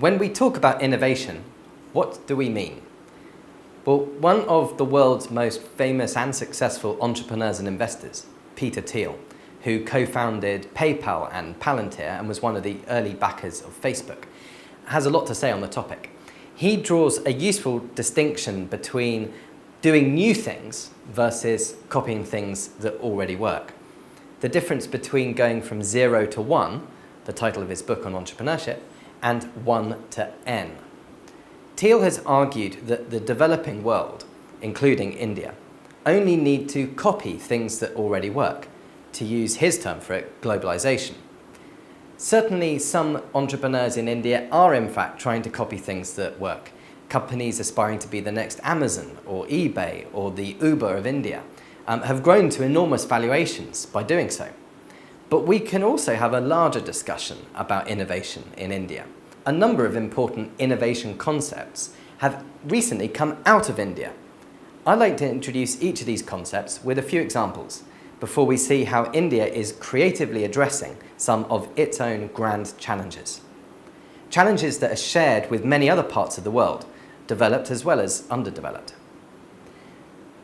When we talk about innovation, what do we mean? Well, one of the world's most famous and successful entrepreneurs and investors, Peter Thiel, who co-founded PayPal and Palantir and was one of the early backers of Facebook, has a lot to say on the topic. He draws a useful distinction between doing new things versus copying things that already work. The difference between going from 0 to 1, the title of his book on entrepreneurship, and 1 to N. Thiel has argued that the developing world, including India, only need to copy things that already work, to use his term for it, globalization. Certainly some entrepreneurs in India are in fact trying to copy things that work. Companies aspiring to be the next Amazon or eBay or the Uber of India have grown to enormous valuations by doing so. But we can also have a larger discussion about innovation in India. A number of important innovation concepts have recently come out of India. I'd like to introduce each of these concepts with a few examples before we see how India is creatively addressing some of its own grand challenges. Challenges that are shared with many other parts of the world, developed as well as underdeveloped.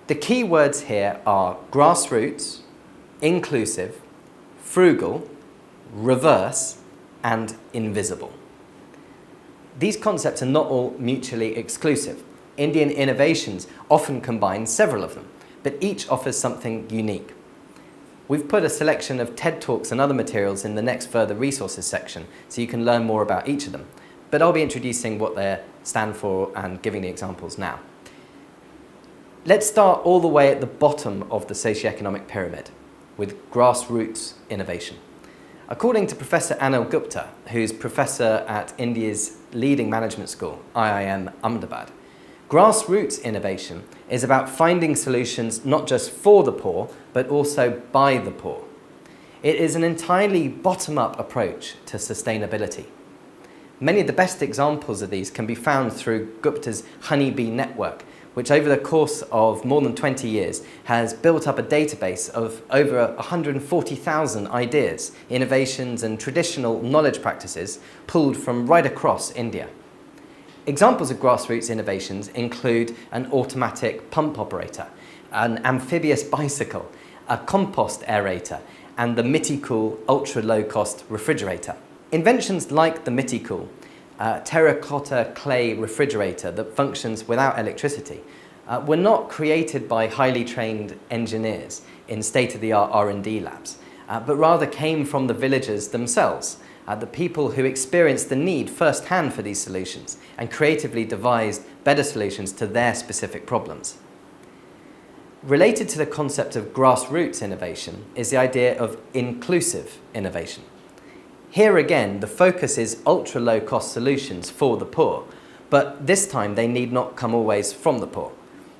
The key words here are grassroots, inclusive, frugal, reverse, and invisible. These concepts are not all mutually exclusive. Indian innovations often combine several of them, but each offers something unique. We've put a selection of TED Talks and other materials in the next further resources section, so you can learn more about each of them. But I'll be introducing what they stand for and giving the examples now. Let's start all the way at the bottom of the socioeconomic pyramid, with grassroots innovation. According to Professor Anil Gupta, who's professor at India's leading management school, IIM Ahmedabad, grassroots innovation is about finding solutions not just for the poor, but also by the poor. It is an entirely bottom-up approach to sustainability. Many of the best examples of these can be found through Gupta's Honeybee Network, which over the course of more than 20 years has built up a database of over 140,000 ideas, innovations and traditional knowledge practices pulled from right across India. Examples of grassroots innovations include an automatic pump operator, an amphibious bicycle, a compost aerator, and the Miticool ultra-low-cost refrigerator. Inventions like the Miticool, terracotta clay refrigerator that functions without electricity, were not created by highly trained engineers in state-of-the-art R&D labs, but rather came from the villagers themselves, the people who experienced the need firsthand for these solutions and creatively devised better solutions to their specific problems. Related to the concept of grassroots innovation is the idea of inclusive innovation. Here again, the focus is ultra-low-cost solutions for the poor, but this time they need not come always from the poor.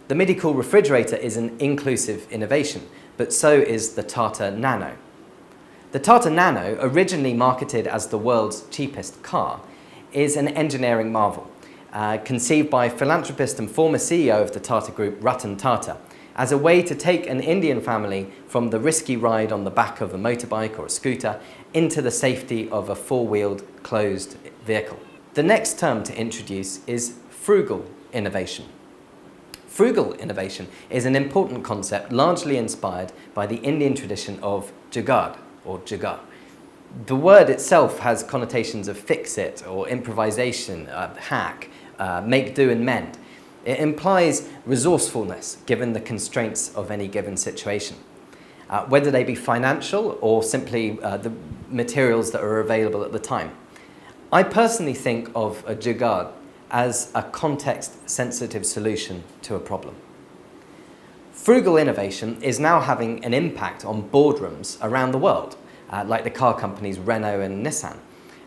The Miticool refrigerator is an inclusive innovation, but so is the Tata Nano. The Tata Nano, originally marketed as the world's cheapest car, is an engineering marvel, conceived by philanthropist and former CEO of the Tata Group, Ratan Tata, as a way to take an Indian family from the risky ride on the back of a motorbike or a scooter into the safety of a four-wheeled closed vehicle. The next term to introduce is frugal innovation. Frugal innovation is an important concept largely inspired by the Indian tradition of jugaad or jugaad. The word itself has connotations of fix-it or improvisation, hack, make do and mend. It implies resourcefulness given the constraints of any given situation, whether they be financial or simply the materials that are available at the time. I personally think of a jugaad as a context-sensitive solution to a problem. Frugal innovation is now having an impact on boardrooms around the world, like the car companies Renault and Nissan,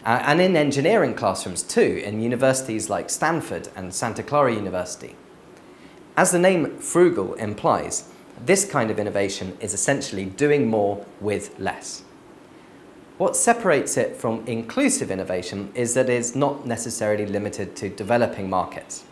and in engineering classrooms too, in universities like Stanford and Santa Clara University. As the name frugal implies, this kind of innovation is essentially doing more with less. What separates it from inclusive innovation is that it is not necessarily limited to developing markets.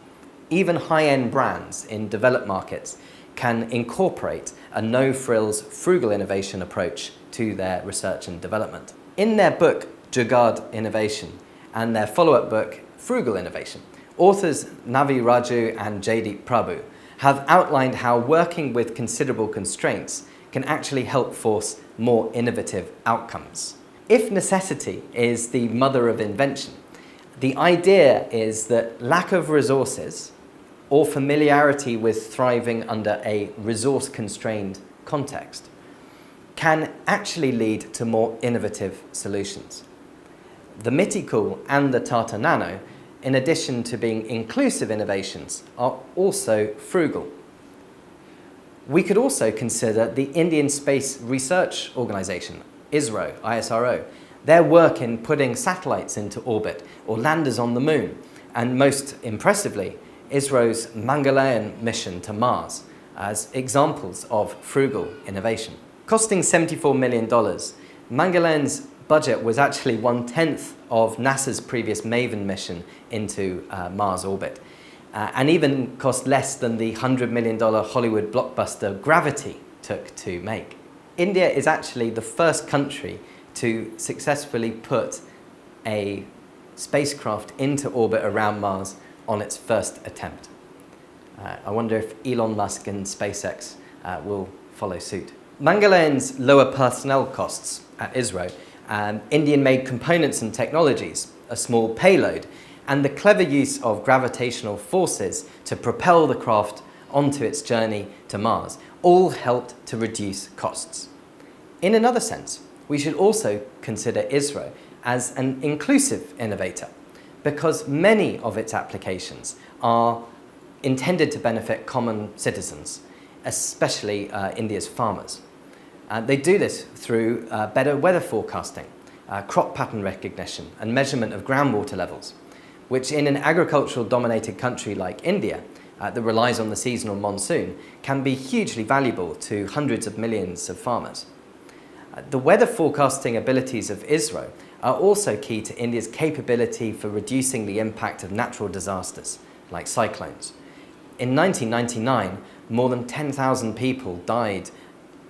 Even high-end brands in developed markets can incorporate a no-frills frugal innovation approach to their research and development. In their book, Jugaad Innovation, and their follow-up book, frugal innovation. Authors Navi Raju and Jaideep Prabhu have outlined how working with considerable constraints can actually help force more innovative outcomes. If necessity is the mother of invention, the idea is that lack of resources or familiarity with thriving under a resource-constrained context can actually lead to more innovative solutions. The Mythical and the Tata Nano, in addition to being inclusive innovations, are also frugal. We could also consider the Indian Space Research Organisation, ISRO, their work in putting satellites into orbit or landers on the moon, and most impressively, ISRO's Mangalyaan mission to Mars as examples of frugal innovation. Costing $74 million, Mangalayaan's budget was actually 1/10 of NASA's previous MAVEN mission into Mars orbit, and even cost less than the $100 million Hollywood blockbuster Gravity took to make. India is actually the first country to successfully put a spacecraft into orbit around Mars on its first attempt. I wonder if Elon Musk and SpaceX will follow suit. Mangalayaan's lower personnel costs at ISRO, Indian-made components and technologies, a small payload, and the clever use of gravitational forces to propel the craft onto its journey to Mars all helped to reduce costs. In another sense, we should also consider ISRO as an inclusive innovator, because many of its applications are intended to benefit common citizens, especially India's farmers. They do this through better weather forecasting, crop pattern recognition, and measurement of groundwater levels, which in an agricultural-dominated country like India, that relies on the seasonal monsoon, can be hugely valuable to hundreds of millions of farmers. The weather forecasting abilities of ISRO are also key to India's capability for reducing the impact of natural disasters, like cyclones. In 1999, more than 10,000 people died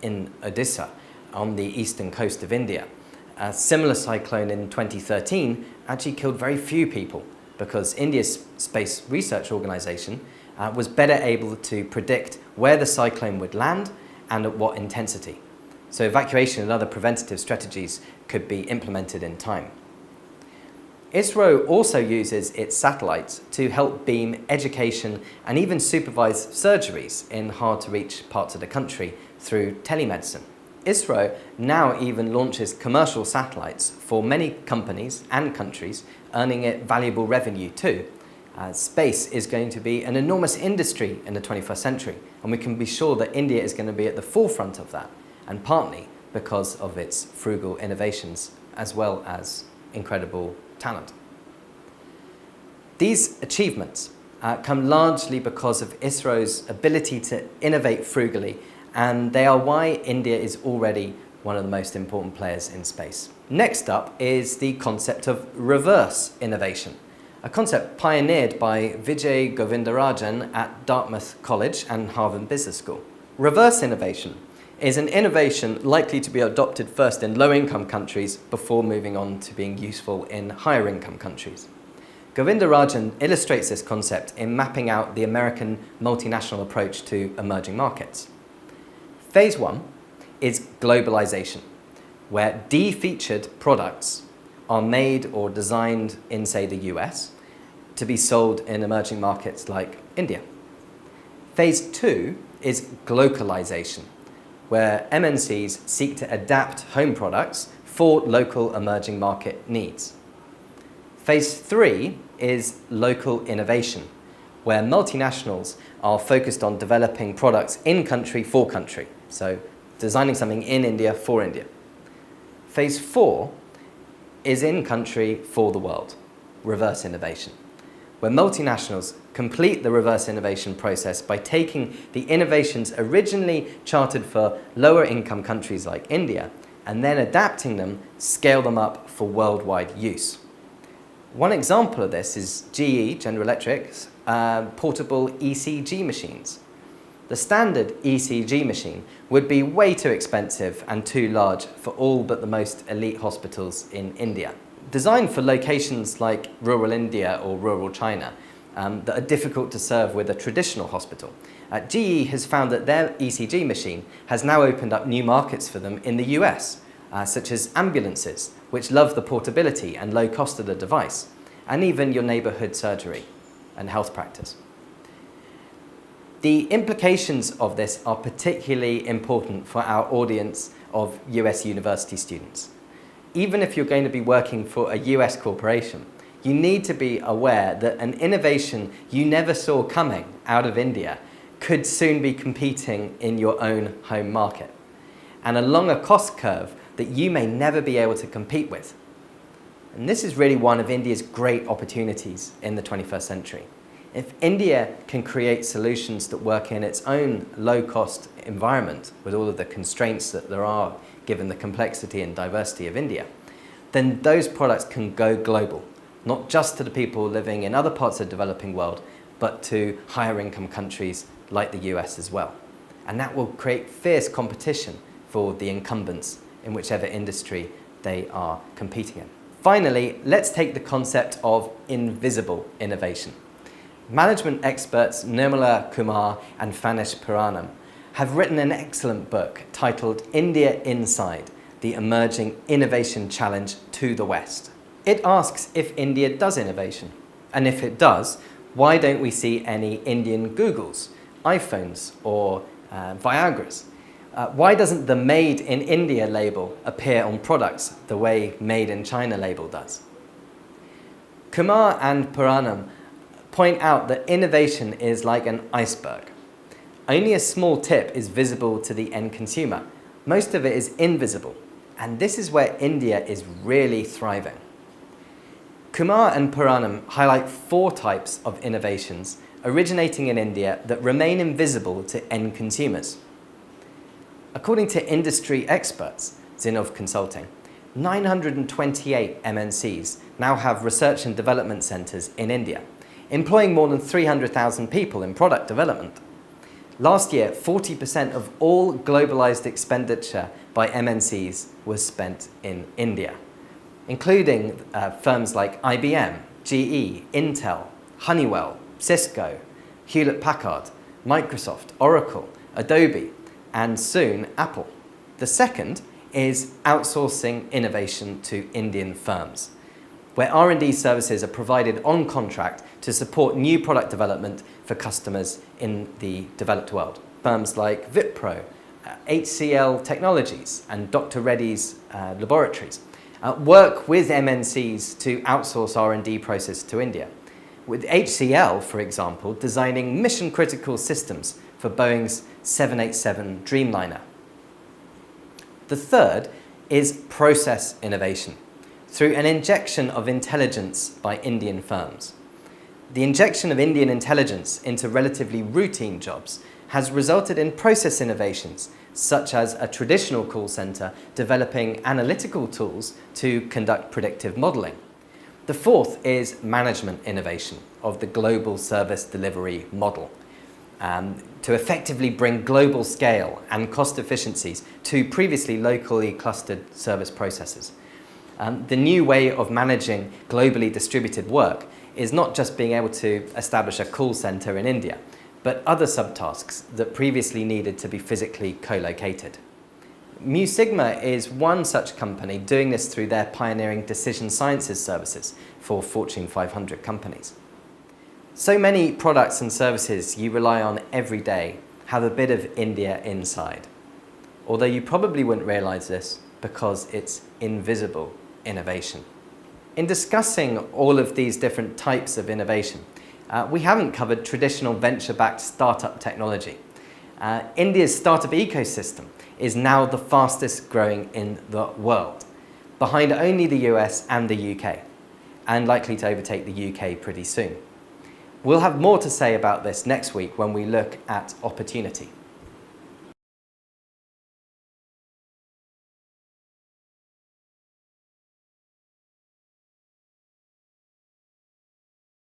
in Odisha on the eastern coast of India. A similar cyclone in 2013 actually killed very few people because India's Space Research Organisation was better able to predict where the cyclone would land and at what intensity. So evacuation and other preventative strategies could be implemented in time. ISRO also uses its satellites to help beam education and even supervise surgeries in hard-to-reach parts of the country through telemedicine. ISRO now even launches commercial satellites for many companies and countries, earning it valuable revenue too. Space is going to be an enormous industry in the 21st century, and we can be sure that India is going to be at the forefront of that, and partly because of its frugal innovations as well as incredible talent. These achievements come largely because of ISRO's ability to innovate frugally, and they are why India is already one of the most important players in space. Next up is the concept of reverse innovation, a concept pioneered by Vijay Govindarajan at Dartmouth College and Harvard Business School. Reverse innovation is an innovation likely to be adopted first in low-income countries before moving on to being useful in higher-income countries. Govindarajan illustrates this concept in mapping out the American multinational approach to emerging markets. Phase 1 is globalization, where de-featured products are made or designed in, say, the US to be sold in emerging markets like India. Phase 2 is glocalization, where MNCs seek to adapt home products for local emerging market needs. Phase 3 is local innovation, where multinationals are focused on developing products in country for country, so designing something in India for India. Phase 4 is in country for the world, reverse innovation, where multinationals complete the reverse innovation process by taking the innovations originally chartered for lower income countries like India and then adapting them, scale them up for worldwide use. One example of this is GE, General Electric's, portable ECG machines. The standard ECG machine would be way too expensive and too large for all but the most elite hospitals in India. designed for locations like rural India or rural China that are difficult to serve with a traditional hospital. GE has found that their ECG machine has now opened up new markets for them in the US, such as ambulances, which love the portability and low cost of the device, and even your neighborhood surgery and health practice. The implications of this are particularly important for our audience of US university students. Even if you're going to be working for a US corporation, you need to be aware that an innovation you never saw coming out of India could soon be competing in your own home market, and along a cost curve that you may never be able to compete with. And this is really one of India's great opportunities in the 21st century. If India can create solutions that work in its own low-cost environment, with all of the constraints that there are given the complexity and diversity of India, then those products can go global, not just to the people living in other parts of the developing world, but to higher income countries like the US as well. And that will create fierce competition for the incumbents in whichever industry they are competing in. Finally, let's take the concept of invisible innovation. Management experts Nirmala Kumar and Fanish Puranam have written an excellent book titled India Inside, the Emerging Innovation Challenge to the West. It asks if India does innovation, and if it does, why don't we see any Indian Googles, iPhones, or Viagras? Why doesn't the Made in India label appear on products the way Made in China label does? Kumar and Puranam point out that innovation is like an iceberg. Only a small tip is visible to the end consumer. Most of it is invisible, and this is where India is really thriving. Kumar and Puranam highlight 4 types of innovations originating in India that remain invisible to end consumers. According to industry experts, Zinnov Consulting, 928 MNCs now have research and development centres in India, employing more than 300,000 people in product development. Last year, 40% of all globalized expenditure by MNCs was spent in India, including firms like IBM, GE, Intel, Honeywell, Cisco, Hewlett-Packard, Microsoft, Oracle, Adobe, and soon Apple. The second is outsourcing innovation to Indian firms, where R&D services are provided on contract to support new product development for customers in the developed world. Firms like Wipro, HCL Technologies, and Dr. Reddy's laboratories work with MNCs to outsource R&D process to India, with HCL, for example, designing mission-critical systems for Boeing's 787 Dreamliner. The third is process innovation, through an injection of intelligence by Indian firms. The injection of Indian intelligence into relatively routine jobs has resulted in process innovations, such as a traditional call center developing analytical tools to conduct predictive modeling. The fourth is management innovation of the global service delivery model, to effectively bring global scale and cost efficiencies to previously locally clustered service processes. The new way of managing globally distributed work is not just being able to establish a call center in India, but other subtasks that previously needed to be physically co-located. Mu Sigma is one such company doing this through their pioneering decision sciences services for Fortune 500 companies. So many products and services you rely on every day have a bit of India inside, although you probably wouldn't realize this because it's invisible innovation. In discussing all of these different types of innovation, we haven't covered traditional venture-backed startup technology. India's startup ecosystem is now the fastest growing in the world, behind only the US and the UK, and likely to overtake the UK pretty soon. We'll have more to say about this next week when we look at opportunity.